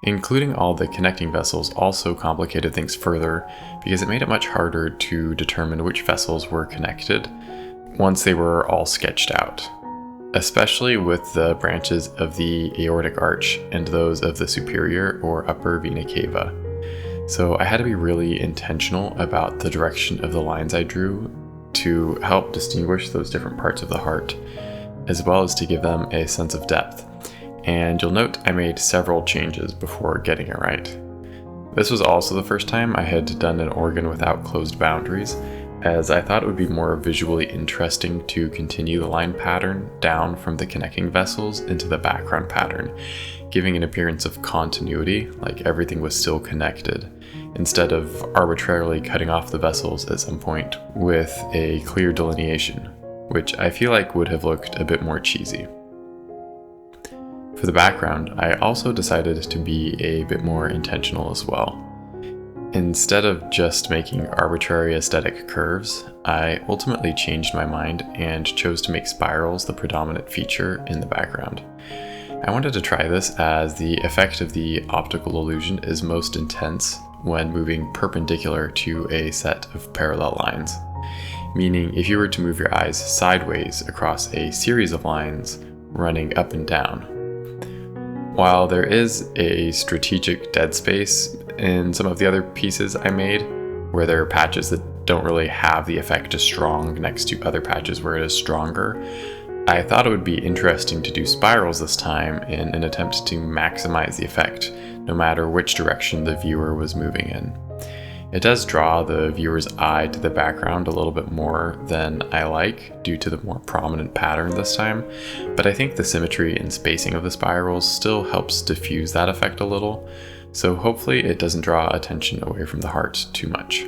Including all the connecting vessels also complicated things further because it made it much harder to determine which vessels were connected once they were all sketched out, especially with the branches of the aortic arch and those of the superior or upper vena cava. So I had to be really intentional about the direction of the lines I drew to help distinguish those different parts of the heart, as well as to give them a sense of depth. And you'll note I made several changes before getting it right. This was also the first time I had done an organ without closed boundaries, as I thought it would be more visually interesting to continue the line pattern down from the connecting vessels into the background pattern, giving an appearance of continuity, like everything was still connected, instead of arbitrarily cutting off the vessels at some point with a clear delineation, which I feel like would have looked a bit more cheesy. For the background, I also decided to be a bit more intentional as well. Instead of just making arbitrary aesthetic curves, I ultimately changed my mind and chose to make spirals the predominant feature in the background. I wanted to try this as the effect of the optical illusion is most intense when moving perpendicular to a set of parallel lines, meaning if you were to move your eyes sideways across a series of lines running up and down. While there is a strategic dead space in some of the other pieces I made, where there are patches that don't really have the effect as strong next to other patches where it is stronger, I thought it would be interesting to do spirals this time in an attempt to maximize the effect, no matter which direction the viewer was moving in. It does draw the viewer's eye to the background a little bit more than I like due to the more prominent pattern this time, but I think the symmetry and spacing of the spirals still helps diffuse that effect a little, so hopefully it doesn't draw attention away from the heart too much.